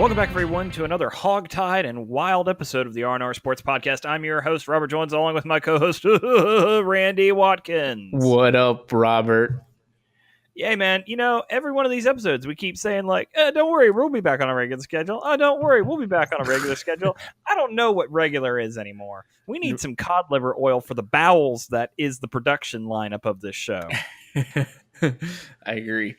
Welcome back, everyone, to another hog-tied and wild episode of the R&R Sports Podcast. I'm your host, Robert Jones, along with my co-host, Randy Watkins. What up, Robert? Yeah, man. You know, every one of these episodes, we keep saying, like, don't worry, we'll be back on a regular schedule. Oh, don't worry, we'll be back on a regular schedule. I don't know what regular is anymore. We need some cod liver oil for the bowels that is the production lineup of this show. I agree.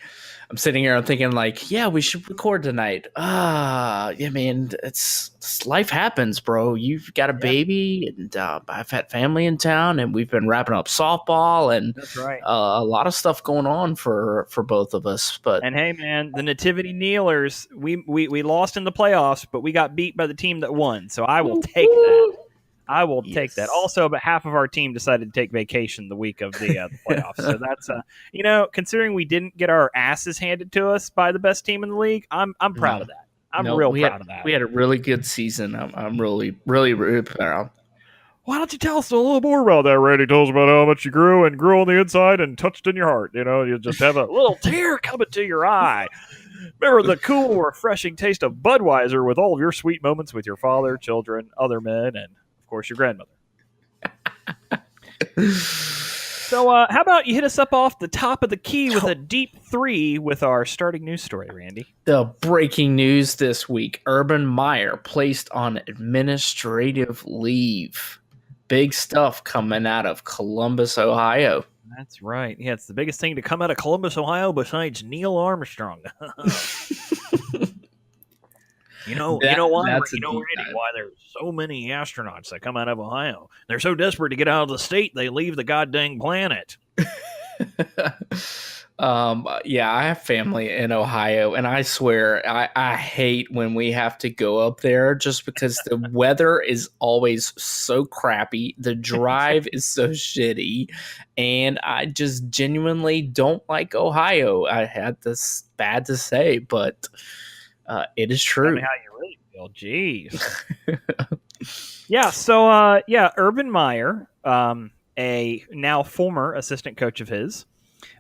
I'm sitting here, I'm thinking like, yeah, we should record tonight. Yeah, man, it's life happens, bro. You've got a baby, and I've had family in town, and we've been wrapping up softball, and That's right. A lot of stuff going on for both of us. But And hey, man, the Nativity Kneelers, we lost in the playoffs, but we got beat by the team that won. So I will take that. I will take that. Also, about half of our team decided to take vacation the week of the playoffs. So that's, considering we didn't get our asses handed to us by the best team in the league, I'm proud of that. I'm real proud of that. We had a really good season. I'm really, really, really proud. Why don't you tell us a little more about that, Randy? Tell us about how much you grew on the inside and touched in your heart. You know, you just have a little tear coming to your eye. Remember the cool, refreshing taste of Budweiser with all of your sweet moments with your father, children, other men, and of course, your grandmother. So how about you hit us up off the top of the key with a deep three with our starting news story, Randy? The breaking news this week, Urban Meyer placed on administrative leave. Big stuff coming out of Columbus, Ohio. That's right. Yeah, it's the biggest thing to come out of Columbus, Ohio besides Neil Armstrong. You know why? Randy, why there's so many astronauts that come out of Ohio? They're so desperate to get out of the state, they leave the goddamn planet. Yeah, I have family in Ohio, and I swear I hate when we have to go up there just because the weather is always so crappy. The drive is so shitty, and I just genuinely don't like Ohio. I had this bad to say, but it is true. Tell me how you really feel. Jeez. Yeah. So, Urban Meyer, a now former assistant coach of his.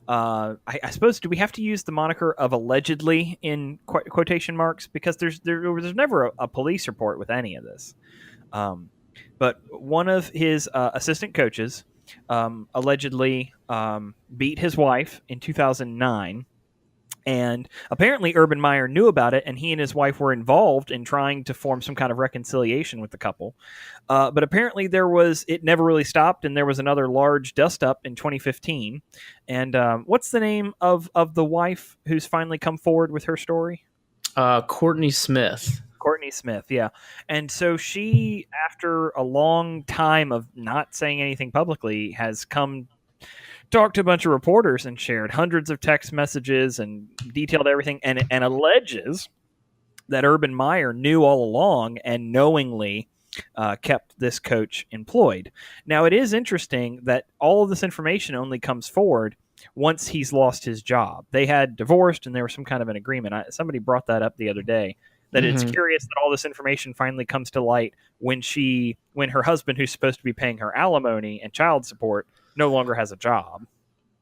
I suppose, do we have to use the moniker of allegedly in quotation marks, because there's never a police report with any of this. But one of his assistant coaches allegedly beat his wife in 2009. And apparently Urban Meyer knew about it, and he and his wife were involved in trying to form some kind of reconciliation with the couple. But apparently it never really stopped, and there was another large dust-up in 2015. And what's the name of the wife who's finally come forward with her story? Courtney Smith. Courtney Smith, yeah. And so she, after a long time of not saying anything publicly, has talked to a bunch of reporters and shared hundreds of text messages and detailed everything, and alleges that Urban Meyer knew all along and knowingly kept this coach employed. Now, it is interesting that all of this information only comes forward once he's lost his job. They had divorced, and there was some kind of an agreement. Somebody brought that up the other day, that it's curious that all this information finally comes to light when her husband, who's supposed to be paying her alimony and child support, no longer has a job.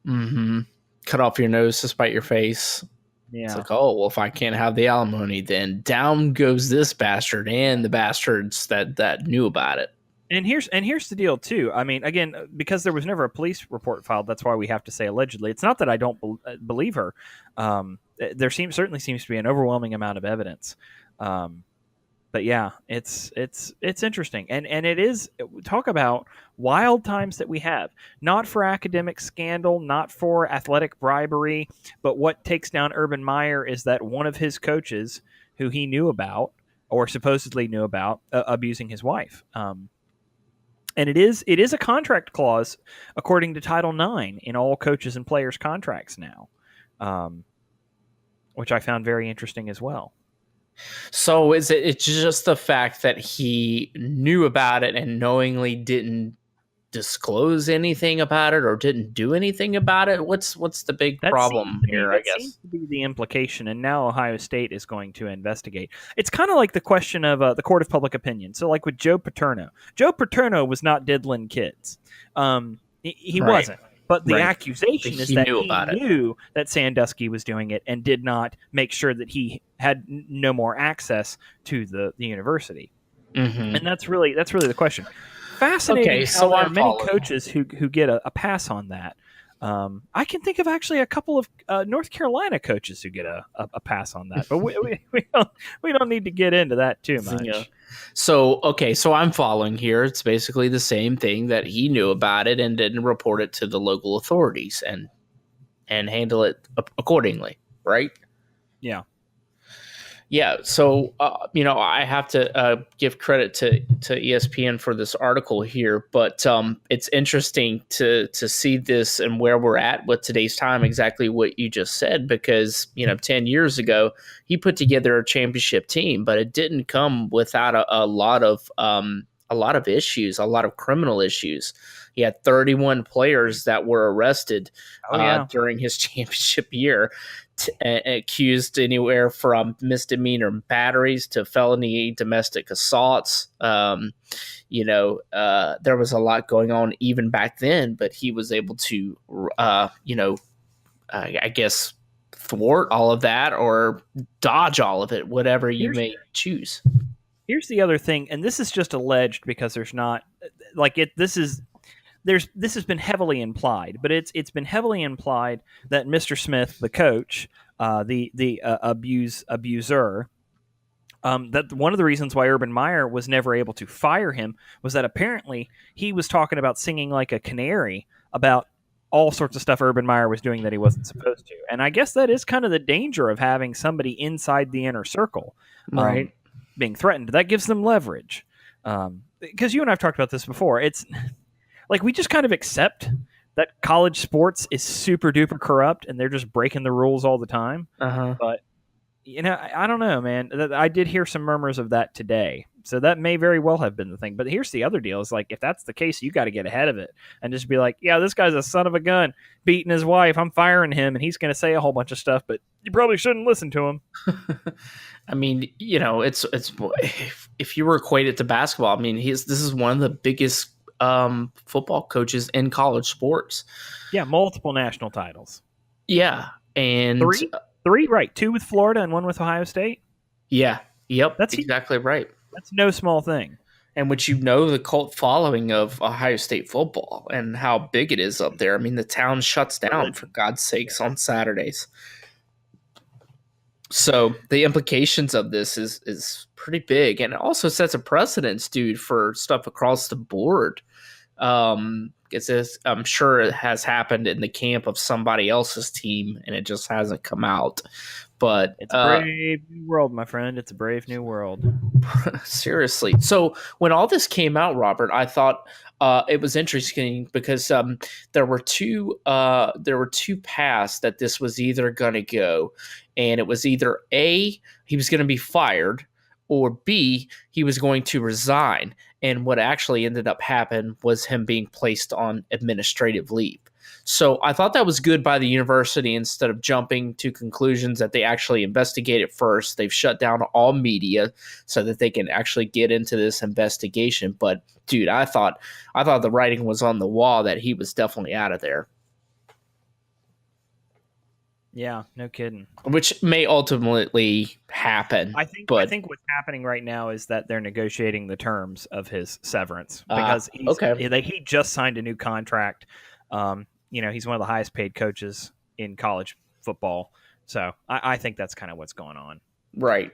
Cut off your nose to spite your face. Yeah. It's like, oh, well, if I can't have the alimony, then down goes this bastard and the bastards that knew about it. And here's the deal too. I mean, again, because there was never a police report filed, that's why we have to say allegedly. It's not that I don't believe her. There certainly seems to be an overwhelming amount of evidence. But yeah, it's interesting, and it is, talk about wild times that we have, not for academic scandal, not for athletic bribery, but what takes down Urban Meyer is that one of his coaches, who he knew about or supposedly knew about, abusing his wife. And it is a contract clause according to Title IX in all coaches and players' contracts now, which I found very interesting as well. So it's just the fact that he knew about it and knowingly didn't disclose anything about it or didn't do anything about it? What's the big problem here, I guess? That seems to be the implication, and now Ohio State is going to investigate. It's kind of like the question of the court of public opinion. So like with Joe Paterno. Joe Paterno was not diddling kids. He Right. wasn't. But the Right. But accusation is he that knew he about it. knew that Sandusky was doing it and did not make sure that he had no more access to the university. Mm-hmm. And that's really the question. Fascinating Okay, how so there are I'm many following. coaches who get a pass on that. I can think of actually a couple of North Carolina coaches who get a pass on that, but we don't need to get into that too Yeah. much. So okay, so I'm following here. It's basically the same thing that he knew about it and didn't report it to the local authorities and handle it accordingly, right? Yeah, Yeah, so I have to give credit to ESPN for this article here, but it's interesting to see this and where we're at with today's time. Exactly what you just said, because 10 years ago he put together a championship team, but it didn't come without a lot of issues, a lot of criminal issues. He had 31 players that were arrested oh yeah, during his championship year, accused anywhere from misdemeanor batteries to felony domestic assaults. There was a lot going on even back then, but he was able to, I guess, thwart all of that or dodge all of it, whatever you here's may choose. here's the other thing, and this is just alleged because there's not like it. This has been heavily implied, but it's been heavily implied that Mr. Smith, the coach, the abuser, that one of the reasons why Urban Meyer was never able to fire him was that apparently he was talking about singing like a canary about all sorts of stuff Urban Meyer was doing that he wasn't supposed to. And I guess that is kind of the danger of having somebody inside the inner circle Right. being threatened. That gives them leverage. Because you and I've talked about this before. It's like we just kind of accept that college sports is super duper corrupt and they're just breaking the rules all the time. Uh-huh. But I don't know, man. I did hear some murmurs of that today, so that may very well have been the thing. But here's the other deal: is like if that's the case, you got to get ahead of it and just be like, yeah, this guy's a son of a gun, beating his wife. I'm firing him, and he's going to say a whole bunch of stuff, but you probably shouldn't listen to him. I mean, it's if you were equated to basketball, I mean, this is one of the biggest football coaches in college sports. Yeah, multiple national titles. Yeah, and Three, right? Two with Florida and one with Ohio State. yeah, yep, That's exactly right. that's no small thing. And which the cult following of Ohio State football and how big it is up there. I mean, the town shuts down for God's sakes on Saturdays. So the implications of this is pretty big, and it also sets a precedence, dude, for stuff across the board. I'm sure it has happened in the camp of somebody else's team, and it just hasn't come out. But It's a brave new world, my friend. It's a brave new world. seriously, so when all this came out, Robert, I thought it was interesting because there were two paths that this was either going to go, and it was either A, he was going to be fired, or B, he was going to resign. And what actually ended up happening was him being placed on administrative leave. So I thought that was good by the university. Instead of jumping to conclusions that they actually investigate it first, they've shut down all media so that they can actually get into this investigation. But dude, I thought the writing was on the wall that he was definitely out of there. Yeah, no kidding. Which may ultimately happen. I think but what's happening right now is that they're negotiating the terms of his severance because he just signed a new contract. He's one of the highest paid coaches in college football, so I think that's kind of what's going on. Right.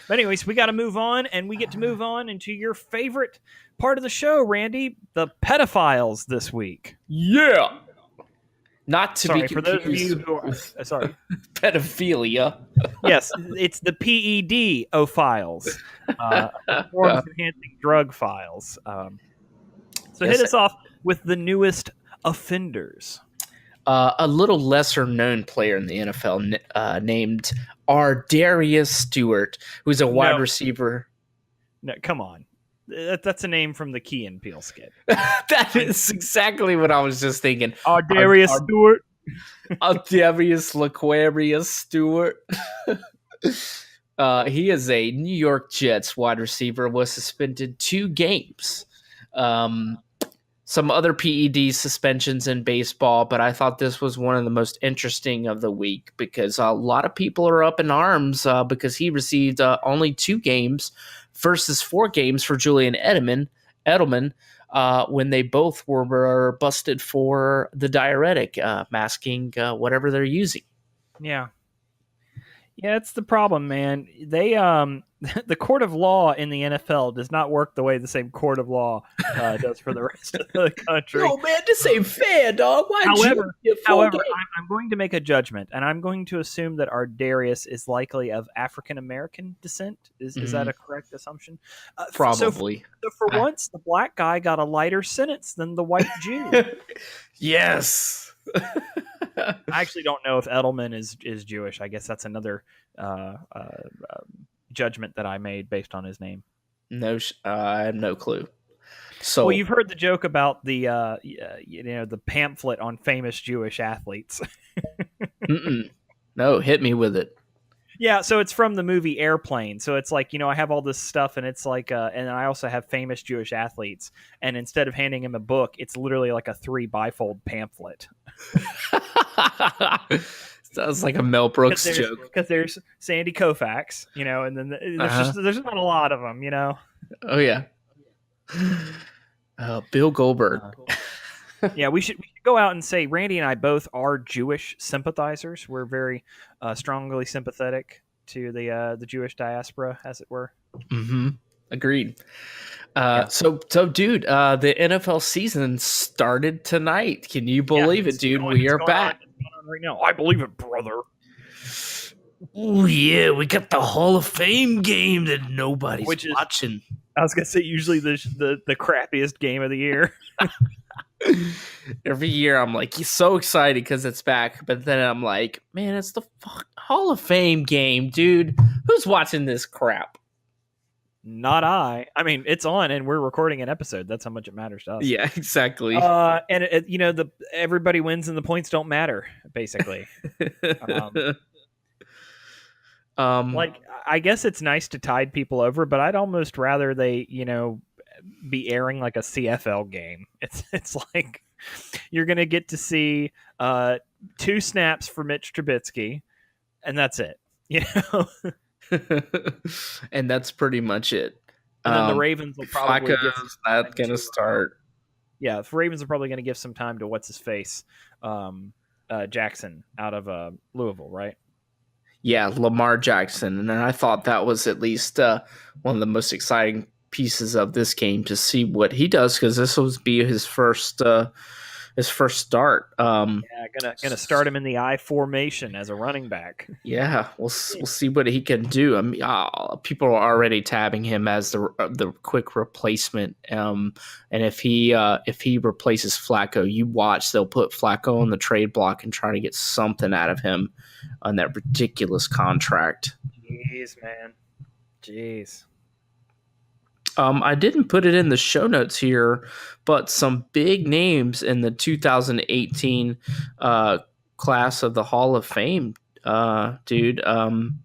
But anyways, we got to move on, and we get to move on into your favorite part of the show, Randy, the pedophiles this week. Yeah. Not to Sorry, be for those of you confused who are with pedophilia. Yes, it's the PED files, performance enhancing drug files. So hit us off with the newest offenders. A little lesser known player in the NFL named Darius Stewart, who's a wide receiver. No, come on. That's a name from the Key and Peele skit. That is exactly what I was just thinking. Darius Stewart. Darius Laquarius Stewart. He is a New York Jets wide receiver, was suspended 2 games. some other PED suspensions in baseball, but I thought this was one of the most interesting of the week because a lot of people are up in arms because he received only 2 games versus 4 games for Julian Edelman when they both were busted for the diuretic, masking whatever they're using. Yeah. Yeah, it's the problem, man. They the court of law in the NFL does not work the way the same court of law does for the rest of the country. No, man, this ain't fair, dog. Why'd However, you get 4 however, games? I'm going to make a judgment, and I'm going to assume that our Darius is likely of African American descent. Is that a correct assumption? Probably. So for once, the black guy got a lighter sentence than the white Jew. Yes. I actually don't know if Edelman is Jewish. I guess that's another judgment that I made based on his name. No, I have no clue. So, well, you've heard the joke about the the pamphlet on famous Jewish athletes. No, hit me with it. Yeah, so it's from the movie Airplane. So it's like, I have all this stuff, and it's like, and I also have famous Jewish athletes. And instead of handing him a book, it's literally like a 3 bifold pamphlet. Sounds like a Mel Brooks joke. Because there's Sandy Koufax, and then there's not a lot of them, Oh yeah. Bill Goldberg. Yeah, we should go out and say Randy and I both are Jewish sympathizers. We're very strongly sympathetic to the Jewish diaspora, as it were. Mm-hmm. Agreed. So, dude, the NFL season started tonight. Can you believe it, dude? We are back right now. I believe it, brother. Oh yeah, we got the Hall of Fame game that nobody's watching. I was gonna say usually the crappiest game of the year. Every year I'm like, he's so excited because it's back, but then I'm like, man, it's the Hall of Fame game, dude. Who's watching this crap? Not I. I mean, it's on, and we're recording an episode. That's how much it matters to us. Yeah, exactly. And everybody wins, and the points don't matter, basically. Like, I guess it's nice to tide people over, but I'd almost rather they, be airing like a CFL game. It's like you're gonna get to see 2 snaps for Mitch Trubisky, and that's it. And that's pretty much it. And then the Ravens will probably Flacco's not gonna start. Yeah, the Ravens are probably gonna give some time to what's his face, Jackson out of Louisville, right? Yeah, Lamar Jackson, and I thought that was at least one of the most exciting pieces of this game to see what he does because this will be his first start. Gonna start him in the I formation as a running back. Yeah, we'll see what he can do. I mean, people are already tabbing him as the quick replacement. And if he replaces Flacco, you watch they'll put Flacco on the trade block and try to get something out of him on that ridiculous contract. Jeez, man. Jeez. I didn't put it in the show notes here, but some big names in the 2018 class of the Hall of Fame, dude. Some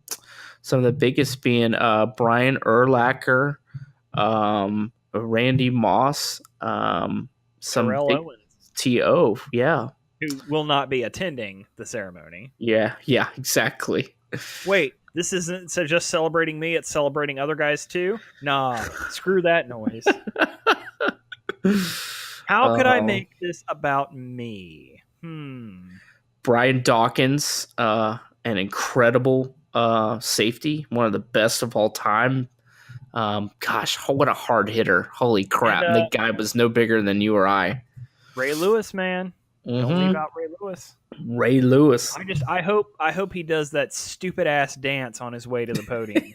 of the biggest being Brian Urlacher, Randy Moss, some Terrell Owens. T.O., yeah. Who will not be attending the ceremony. Yeah, exactly. Wait. This isn't just celebrating me, it's celebrating other guys too? Nah, screw that noise. How could I make this about me? Brian Dawkins, an incredible safety, one of the best of all time. Gosh, what a hard hitter. Holy crap. And the guy was no bigger than you or I. Ray Lewis, man. Don't leave out Ray Lewis. Ray Lewis. I hope he does that stupid ass dance on his way to the podium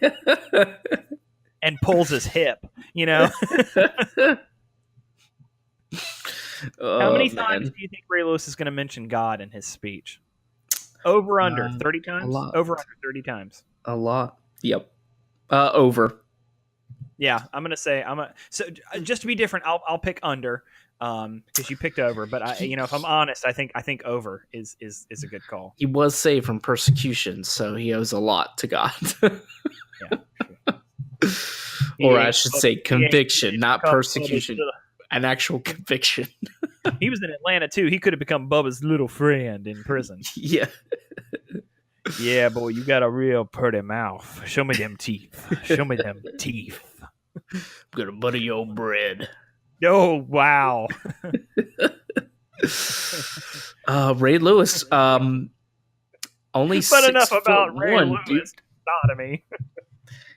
and pulls his hip. How many times do you think Ray Lewis is going to mention God in his speech? Over under 30 times. A lot. Over under 30 times. A lot. Yep. Over. Yeah, I'm going to say so just to be different, I'll pick under. Because you picked over, but if I'm honest, I think over is a good call. He was saved from persecution, so he owes a lot to God. Yeah, or I should say conviction, not persecution. an actual conviction. He was in Atlanta too. He could have become Bubba's little friend in prison. Yeah. Yeah, boy, you got a real pretty mouth. Show me them teeth. Show me them teeth. I'm gonna butter your bread. Oh, wow. Ray Lewis, only But enough about Ray 6'1", dude. Lewis. Sodomy.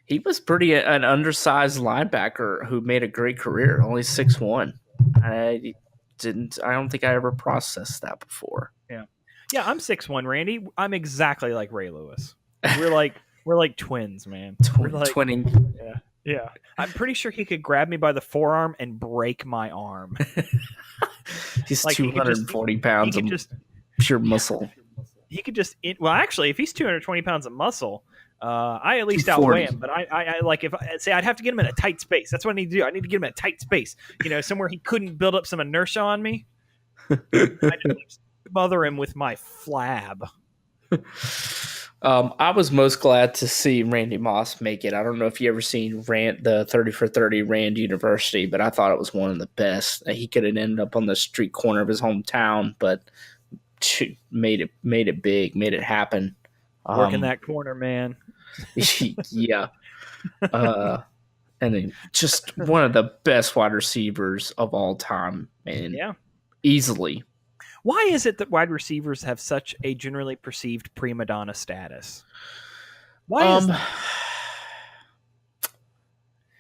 He was pretty an undersized linebacker who made a great career. Only 6'1". I don't think I ever processed that before. Yeah, I'm 6'1", Randy. I'm exactly like Ray Lewis. We're like twins, man. We're like Twinning. yeah. I'm pretty sure he could grab me by the forearm and break my arm. He's Like, 240 pounds he of could just pure muscle. he could just well, actually, if he's 220 pounds of muscle, I at least outweigh him. But I like if I say I'd have to get him in a tight space. That's what I need to do. I need to get him in a tight space. Somewhere he couldn't build up some inertia on me. I just smother him with my flab. I was most glad to see Randy Moss make it. I don't know if you ever seen the 30 for 30 Rand University, but I thought it was one of the best. He could have ended up on the street corner of his hometown, but made it big, made it happen. Working that corner, man. Yeah. And then just one of the best wide receivers of all time, man. Yeah. Easily. Why is it that wide receivers have such a generally perceived prima donna status? Why is that?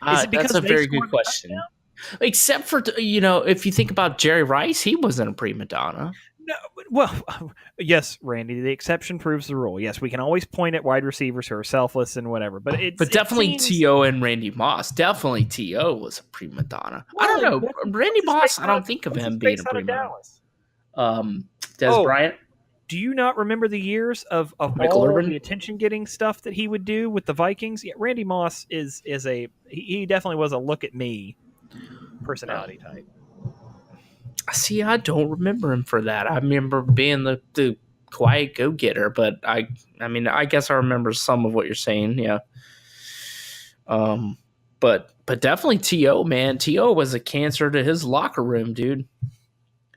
Is it because that's a very good question. Except for, if you think about Jerry Rice, he wasn't a prima donna. No, well, yes, Randy, the exception proves the rule. Yes, we can always point at wide receivers who are selfless and whatever, but definitely T.O. and Randy Moss. Definitely T.O. was a prima donna. Well, I don't know. Randy Moss, I don't think of him being a prima donna. Des Bryant. Do you not remember the years of Michael all Irvin? The attention-getting stuff that he would do with the Vikings? Yeah, Randy Moss is he definitely was a look at me personality type. See, I don't remember him for that. I remember being the quiet go-getter, but I mean, I guess I remember some of what you're saying. Yeah. But definitely T.O., man. T.O. was a cancer to his locker room, dude.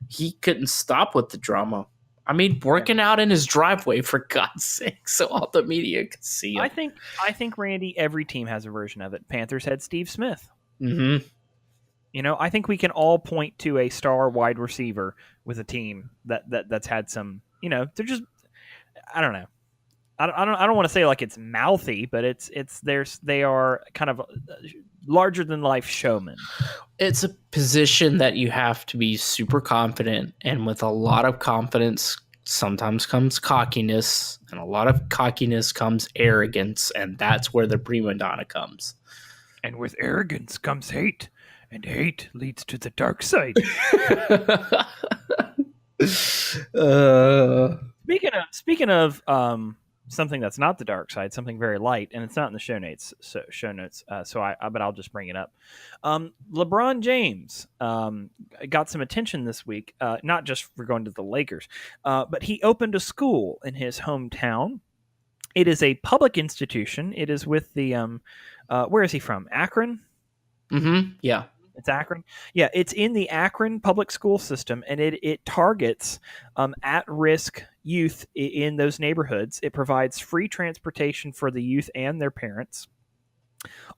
He couldn't stop with the drama. I mean, working out in his driveway, for God's sake, so all the media could see him. I think, Randy, every team has a version of it. Panthers had Steve Smith. Mm-hmm. I think we can all point to a star wide receiver with a team that's had some. They're just. I don't know. I don't want to say like it's mouthy, but they are kind of larger than life showmen. It's a position that you have to be super confident, and with a lot of confidence sometimes comes cockiness, and a lot of cockiness comes arrogance, and that's where the prima donna comes. And with arrogance comes hate, and hate leads to the dark side. Speaking of something that's not the dark side, something very light, and it's not in the show notes. But I'll just bring it up. LeBron James got some attention this week, not just for going to the Lakers, but he opened a school in his hometown. It is a public institution. It is with the where is he from? Akron. Mm-hmm. Yeah. It's Akron. Yeah, it's in the Akron public school system, and it targets at-risk youth in those neighborhoods. It provides free transportation for the youth and their parents,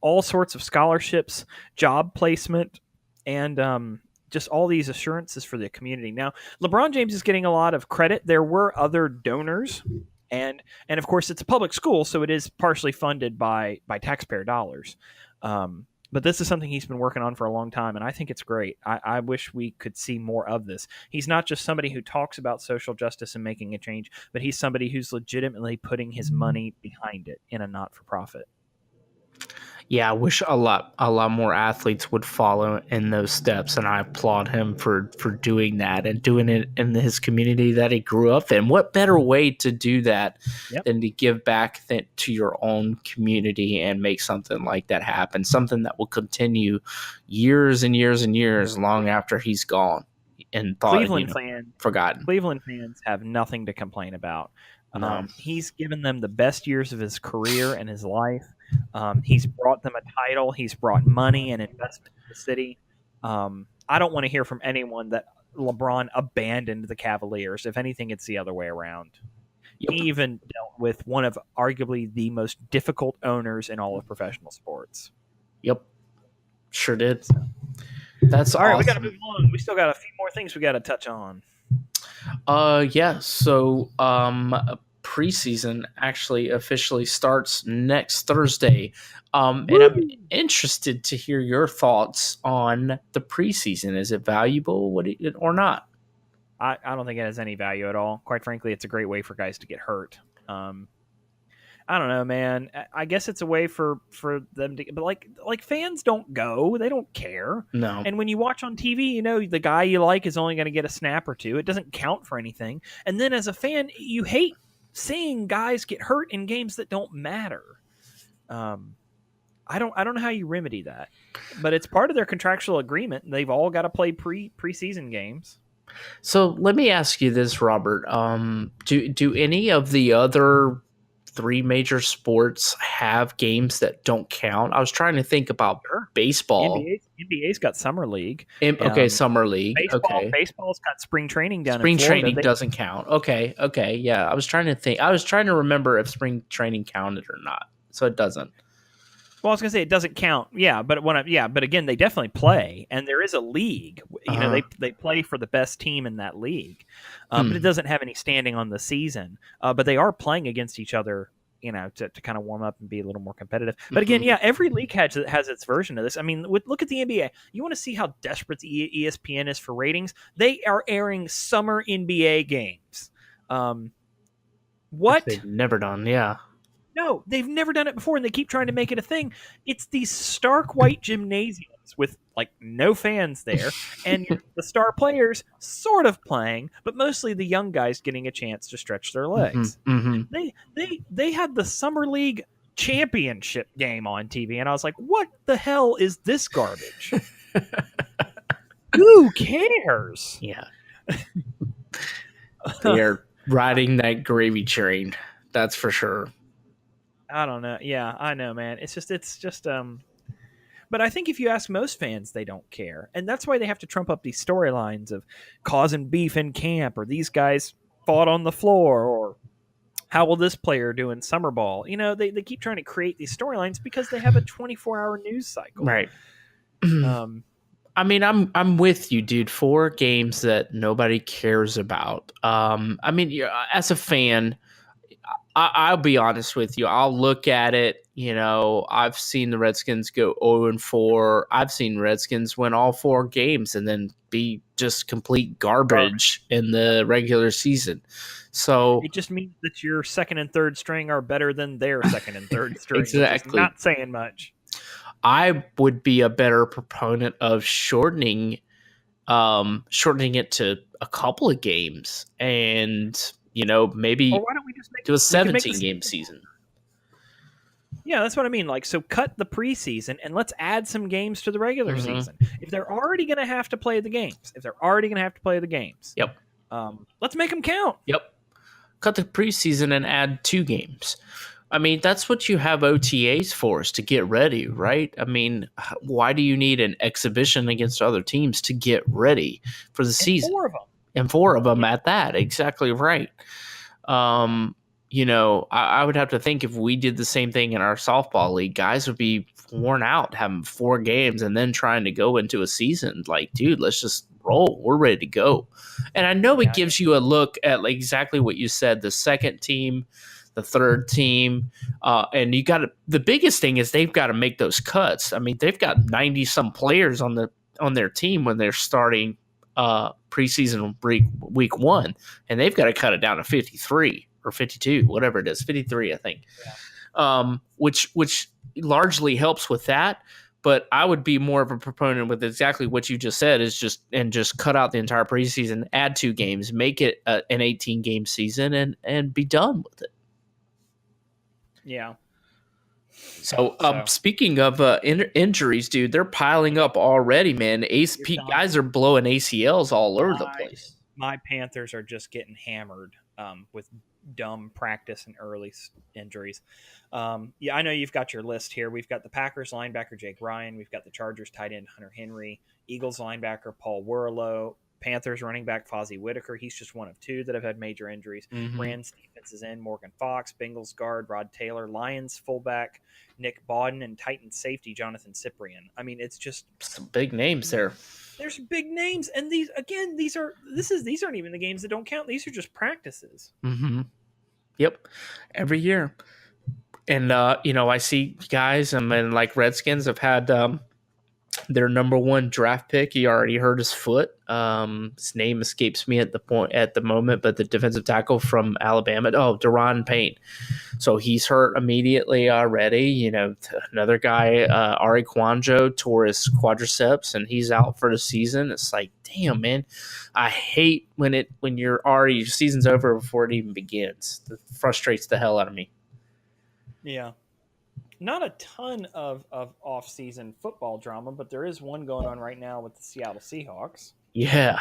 all sorts of scholarships, job placement, and just all these assurances for the community. Now, LeBron James is getting a lot of credit. There were other donors, and of course, it's a public school, so it is partially funded by taxpayer dollars. But this is something he's been working on for a long time, and I think it's great. I wish we could see more of this. He's not just somebody who talks about social justice and making a change, but he's somebody who's legitimately putting his money behind it in a not-for-profit. Yeah, I wish a lot more athletes would follow in those steps, and I applaud him for doing that and doing it in his community that he grew up in. What better way to do that than to give back to your own community and make something like that happen, something that will continue years and years and years long after he's gone and thought forgotten. Cleveland fans have nothing to complain about. No. He's given them the best years of his career and his life. He's brought them a title. He's brought money and investment to the city. I don't want to hear from anyone that LeBron abandoned the Cavaliers. If anything, it's the other way around. Yep. He even dealt with one of arguably the most difficult owners in all of professional sports. Yep. Sure did. So, That's all right, we got to awesome. move on. We still got a few more things we got to touch on. Yeah. So, preseason actually officially starts next Thursday. And I'm interested to hear your thoughts on the preseason. Is it valuable or not? I don't think it has any value at all. Quite frankly, it's a great way for guys to get hurt. I don't know, man. I guess it's a way for them to, but like fans don't go, they don't care. No. And when you watch on TV, you know the guy you like is only going to get a snap or two. It doesn't count for anything. And then as a fan, you hate seeing guys get hurt in games that don't matter. I don't know how you remedy that, but it's part of their contractual agreement. They've all got to play preseason games. So let me ask you this, Robert. Do any of the other three major sports have games that don't count? I was trying to think about baseball. NBA's got summer league. Okay, summer league. Baseball's got spring training down spring in Florida. Training doesn't count. Okay, yeah. I was trying to think. I was trying to remember if spring training counted or not. So it doesn't. Well, I was gonna say it doesn't count. Yeah, but but again, they definitely play, and there is a league. You know, they play for the best team in that league, but it doesn't have any standing on the season. But they are playing against each other, you know, to kind of warm up and be a little more competitive. But again, yeah, every league has its version of this. I mean, look at the NBA. You want to see how desperate the ESPN is for ratings? They are airing summer NBA games. What they've never done? Yeah. No, they've never done it before, and they keep trying to make it a thing. It's these stark white gymnasiums with like no fans there, and the star players sort of playing, but mostly the young guys getting a chance to stretch their legs. They had the summer league championship game on TV, and I was like, "What the hell is this garbage? Who cares?" Yeah, they're riding that gravy train. That's for sure. I don't know. Yeah, I know, man. It's just but I think if you ask most fans, they don't care. And that's why they have to trump up these storylines of causing beef in camp, or these guys fought on the floor, or how will this player do in summer ball? You know, they keep trying to create these storylines because they have a 24-hour news cycle. Right. I mean, I'm with you, dude. 4 games that nobody cares about. I mean, as a fan, I'll be honest with you. I'll look at it. You know, I've seen the Redskins go 0-4. I've seen Redskins win all 4 games and then be just complete garbage in the regular season. So it just means that your second and third string are better than their second and third string. Exactly. Not saying much. I would be a better proponent of shortening it to a couple of games and, you know, maybe why don't we just do a 17-game season? Yeah, that's what I mean. Like, so cut the preseason and let's add some games to the regular season. If they're already going to have to play the games, yep. Let's make them count. Yep. Cut the preseason and add 2 games. I mean, that's what you have OTAs for, is to get ready, right? I mean, why do you need an exhibition against other teams to get ready for the season? 4 of them. And 4 of them at that. Exactly right. You know, I would have to think if we did the same thing in our softball league, guys would be worn out having 4 games and then trying to go into a season. Like, dude, let's just roll. We're ready to go. And I know it gives you a look at like exactly what you said, the second team, the third team. And you got to, the biggest thing is they've got to make those cuts. I mean, they've got 90 some players on their team when they're starting preseason week 1, and they've got to cut it down to 53 or 52, whatever it is, 53, I think. Yeah. Which largely helps with that. But I would be more of a proponent with exactly what you just said, is just cut out the entire preseason, add 2 games, make it an 18-game season, and be done with it. Yeah. So speaking of injuries, dude, they're piling up already, man. Guys are blowing ACLs all over the place. My Panthers are just getting hammered with dumb practice and early injuries. Yeah, I know you've got your list here. We've got the Packers linebacker Jake Ryan. We've got the Chargers tight end Hunter Henry. Eagles linebacker Paul Warlow. Panthers running back Fozzie Whitaker. He's just one of two that have had major injuries. Mm-hmm. Rams defenses end Morgan Fox. Bengals guard Rod Taylor. Lions fullback Nick Bawden, and Titans safety Jonathan Cyprien. I mean, it's just some big names there. There's big names, and these aren't even the games that don't count. These are just practices. Mm-hmm. Yep, every year. And I see guys, like Redskins have had their number one draft pick. He already hurt his foot. His name escapes me at the moment, but the defensive tackle from Alabama, Deron Payne. So he's hurt immediately already. Another guy, Ari Kwanjo, tore his quadriceps, and he's out for the season. It's like, damn, man, I hate when your season's over before it even begins. It frustrates the hell out of me. Yeah. Not a ton of off-season football drama, but there is one going on right now with the Seattle Seahawks. Yeah.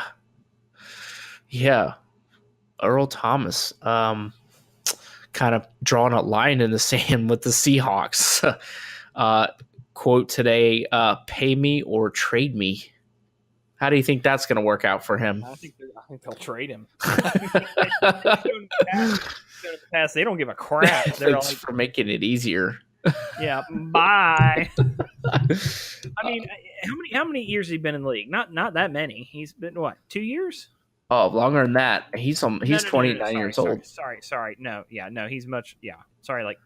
Earl Thomas, kind of drawing a line in the sand with the Seahawks. Quote today, pay me or trade me. How do you think that's going to work out for him? I think they'll trade him. Past, they don't give a crap. They're like, for making it easier. Yeah, bye. I mean, how many years has he been in the league? Not that many. He's been what, 2 years? Oh, longer than that. He's 29 years old. Sorry. No, he's much. Yeah, sorry, like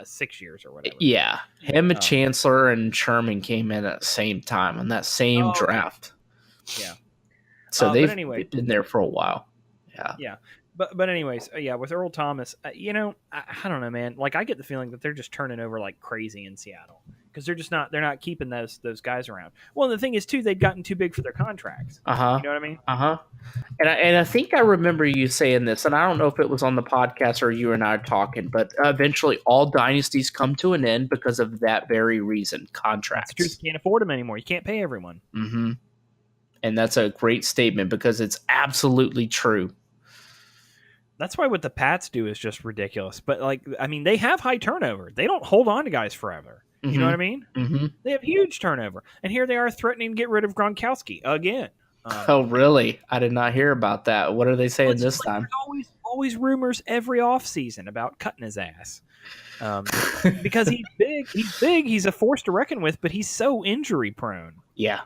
6 years or whatever. Yeah, him and Chancellor and Sherman came in at the same time on that same draft. Yeah. So they've been there for a while. Yeah. Yeah. But anyways, with Earl Thomas, I don't know, man. Like, I get the feeling that they're just turning over like crazy in Seattle because they're not keeping those guys around. Well, and the thing is too, they've gotten too big for their contracts. You know what I mean? And I think I remember you saying this, and I don't know if it was on the podcast or you and I talking, but eventually all dynasties come to an end because of that very reason: contracts. You can't afford them anymore. You can't pay everyone. Mm-hmm. And that's a great statement because it's absolutely true. That's why what the Pats do is just ridiculous. But, like, I mean, they have high turnover. They don't hold on to guys forever. You know what I mean? Mm-hmm. They have huge turnover. And here they are threatening to get rid of Gronkowski again. Oh, really? I did not hear about that. What are they saying this time? There's always rumors every offseason about cutting his ass. Because he's big. He's a force to reckon with, but he's so injury prone. Yeah.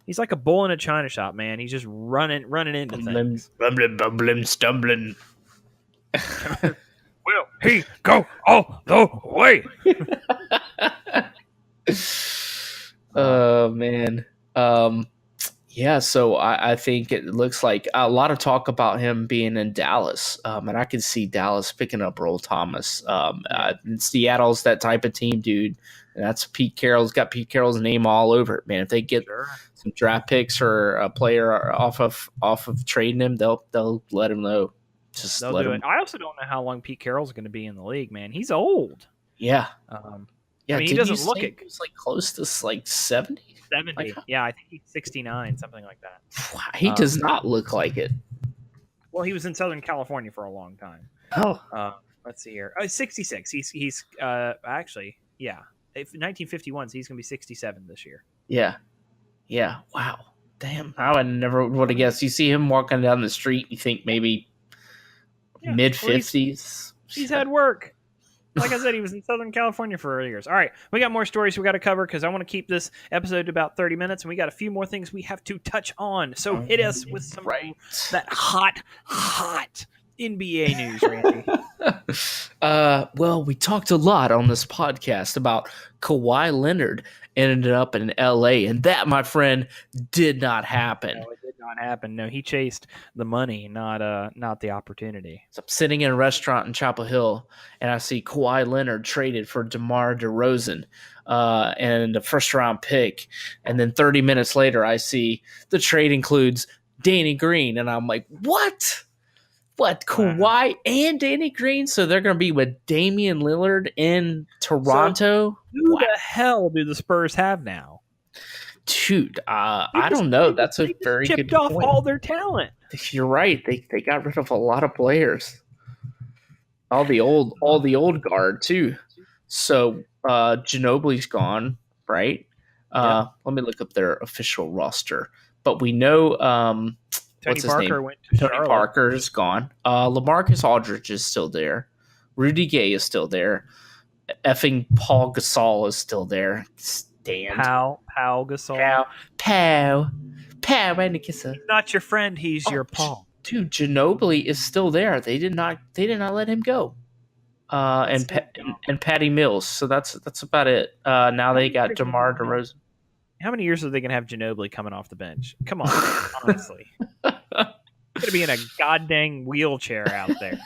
He's like a bull in a china shop, man. He's just running into things. Bumbling, stumbling. Will he go all the way? Oh, man. Yeah, so I think it looks like a lot of talk about him being in Dallas. And I can see Dallas picking up Earl Thomas. Seattle's that type of team, dude. And that's Pete Carroll's got Pete Carroll's name all over it, man. If they get some draft picks or a player off of trading him, they'll let him know. They'll do it. I also don't know how long Pete Carroll's going to be in the league, man. He's old. Yeah. Yeah, I mean, he doesn't look it. He's like close to like 70. 70. Like, yeah, I think he's 69, something like that. He does not look like it. Well, he was in Southern California for a long time. Oh. Let's see here. 66. He's actually, yeah. 1951, so he's going to be 67 this year. Yeah. Wow. Damn. I never would have guessed. You see him walking down the street, you think maybe mid-50s. He's had work. Like I said, he was in Southern California for years. All right, we got more stories we got to cover because I want to keep this episode to about 30 minutes, and we got a few more things we have to touch on. So hit us with some that hot NBA news, Randy. Well, we talked a lot on this podcast about Kawhi Leonard ended up in LA, and that, my friend, did not happen. No, it did not happen. No, he chased the money, not the opportunity. So I'm sitting in a restaurant in Chapel Hill, and I see Kawhi Leonard traded for DeMar DeRozan and a first-round pick. And then 30 minutes later, I see the trade includes Danny Green, and I'm like, what? What, Kawhi and Danny Green? So they're going to be with Damian Lillard in Toronto? So who the hell do the Spurs have now? Dude, I don't know. That's a very good point. Chipped off all their talent. You're right. They got rid of a lot of players. all the old guard too. So Ginobili's gone, right? Yep. Let me look up their official roster. But we know Tony what's his name? Parker went to Tony Charlotte. Parker is gone. LaMarcus Aldridge is still there. Rudy Gay is still there. Effing Paul Gasol is still there. Stand. Pau Gasol. Pow. Pow. Pow and a kisser. He's not your friend. He's your Oh, Paul. dude, Ginobili is still there. They did not let him go. That's so dumb. And Patty Mills. So that's about it. Now they got DeMar DeRozan. How many years are they going to have Ginobili coming off the bench? Come on, honestly. He's going to be in a goddamn wheelchair out there.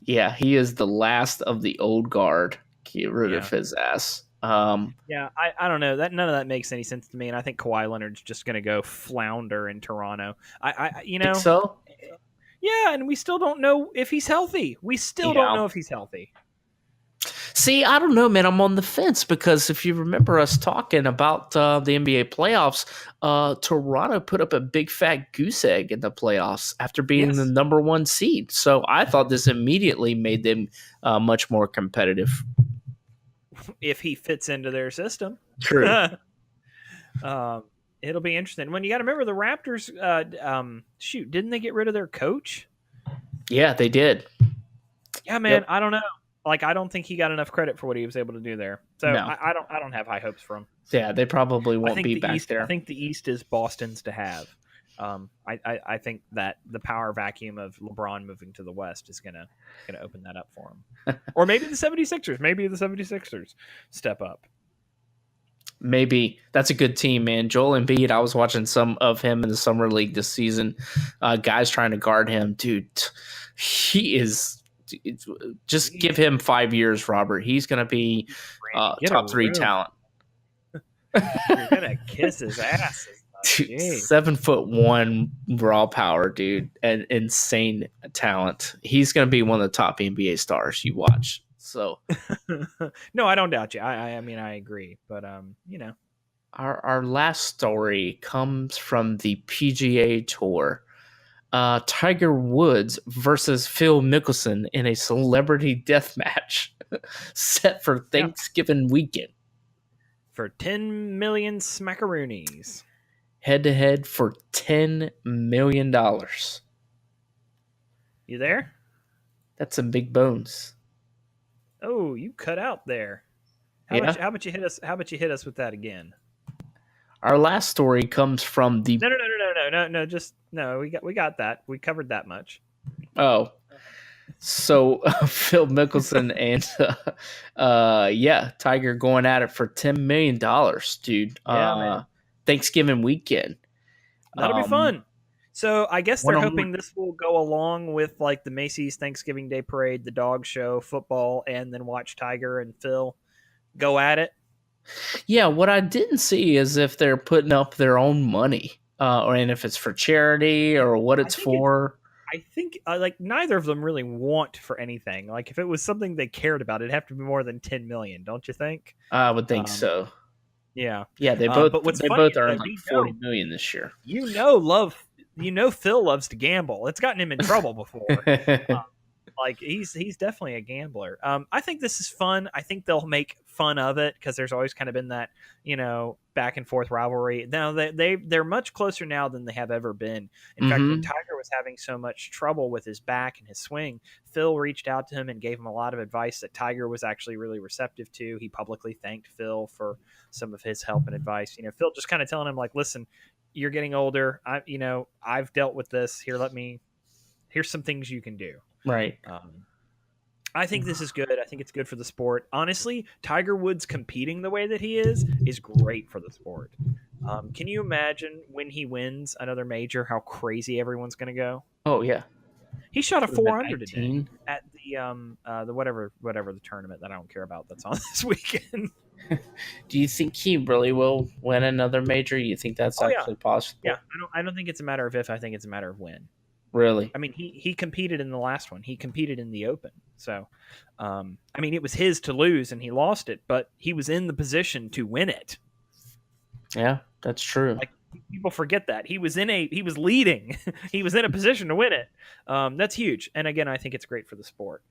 Yeah, he is the last of the old guard. Get rid of his ass. Yeah, I don't know. None of that makes any sense to me, and I think Kawhi Leonard's just going to go flounder in Toronto. Think so? Yeah, and we still don't know if he's healthy. We still don't know if he's healthy. See, I don't know, man. I'm on the fence because if you remember us talking about the NBA playoffs, Toronto put up a big fat goose egg in the playoffs after being the number 1 seed. So I thought this immediately made them much more competitive. If he fits into their system. True. It'll be interesting. When you got to remember the Raptors, didn't they get rid of their coach? Yeah, they did. Yeah, man. Yep. I don't know. Like, I don't think he got enough credit for what he was able to do there. So no. I don't have high hopes for him. Yeah, they probably won't be back there. I think the East is Boston's to have. I think that the power vacuum of LeBron moving to the West is gonna open that up for him. Or maybe the 76ers. Maybe the 76ers step up. Maybe. That's a good team, man. Joel Embiid, I was watching some of him in the Summer League this season. Guys trying to guard him. Dude, he is... Just give him 5 years, Robert. He's going to be top 3 talent. You're going to kiss his ass. 7'1" raw power, dude, and insane talent. He's going to be one of the top NBA stars. You watch. So, no, I don't doubt you. I mean, I agree, but our last story comes from the PGA Tour. Tiger Woods versus Phil Mickelson in a celebrity death match set for Thanksgiving weekend. For 10 million smackaroonies. Head to head for $10 million. You there? That's some big bones. Oh, you cut out there. How about you hit us? How about you hit us with that again? Our last story comes from the No. We got that. We covered that much. Oh, so Phil Mickelson and Tiger going at it for $10 million, dude. Man. Thanksgiving weekend. That'll be fun. So I guess they're hoping this will go along with like the Macy's Thanksgiving Day Parade, the dog show, football, and then watch Tiger and Phil go at it. Yeah, what I didn't see is if they're putting up their own money, and if it's for charity or what it's for. I think like neither of them really want for anything. Like if it was something they cared about, it'd have to be more than 10 million, don't you think? I would think so. Yeah, they both. But they both earned like 40 million this year. Phil loves to gamble. It's gotten him in trouble before. Like he's definitely a gambler. I think this is fun. I think they'll make fun of it because there's always kind of been that back and forth rivalry. Now they're much closer now than they have ever been. In fact, when Tiger was having so much trouble with his back and his swing, Phil reached out to him and gave him a lot of advice that Tiger was actually really receptive to. He publicly thanked Phil for some of his help and advice. Phil just kind of telling him like, listen, you're getting older. I've dealt with this. Here's some things you can do. Right. I think this is good. I think it's good for the sport. Honestly, Tiger Woods competing the way that he is great for the sport. Can you imagine when he wins another major, how crazy everyone's going to go? Oh, yeah. He shot a 400 today at the whatever the tournament that I don't care about that's on this weekend. Do you think he really will win another major? You think that's actually possible? Yeah, I don't think it's a matter of if. I think it's a matter of when. Really? I mean, he competed in the last one. He competed in the Open. So, it was his to lose and he lost it, but he was in the position to win it. Yeah, that's true. People forget that he was leading, he was in a position to win it. That's huge, and again, I think it's great for the sport.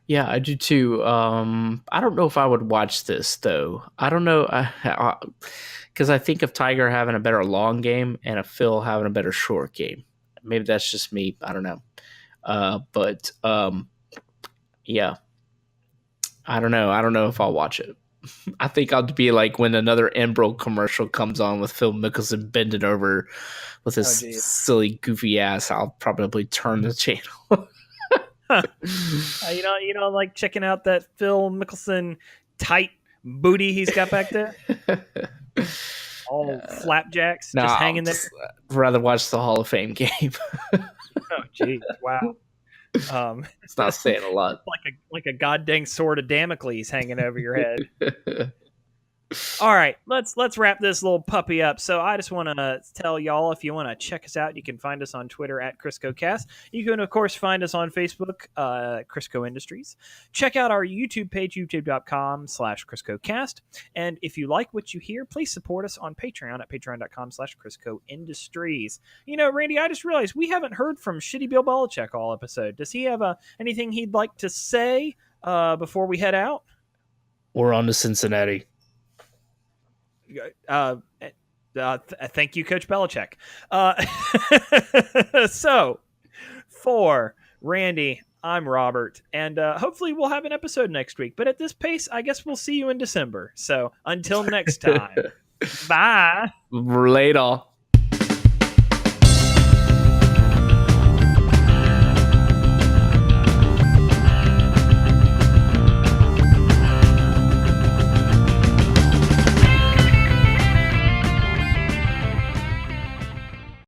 Yeah, I do too. I don't know if I would watch this though. I don't know, because I think of Tiger having a better long game and of Phil having a better short game. Maybe that's just me. I don't know. But yeah, I don't know. I don't know if I'll watch it. I think I'll be like when another Enbrel commercial comes on with Phil Mickelson bending over with Oh, his geez. silly, goofy ass. I'll probably turn the channel. Like checking out that Phil Mickelson tight booty he's got back there, all flapjacks No, just I'll hanging there. just rather watch the Hall of Fame game. Oh, geez, wow. It's not saying a lot. Like a goddamn sword of Damocles hanging over your head. All right, let's wrap this little puppy up. So I just want to tell y'all, if you want to check us out, you can find us on Twitter at CriscoCast. You can, of course, find us on Facebook, Crisco Industries. Check out our YouTube page, youtube.com/CriscoCast. And if you like what you hear, please support us on Patreon at patreon.com/Crisco Industries. Randy, I just realized we haven't heard from Shitty Bill Belichick all episode. Does he have anything he'd like to say before we head out? We're on to Cincinnati. Thank you, Coach Belichick. So, for Randy, I'm Robert, and hopefully we'll have an episode next week. But at this pace, I guess we'll see you in December. So, until next time, bye. Later.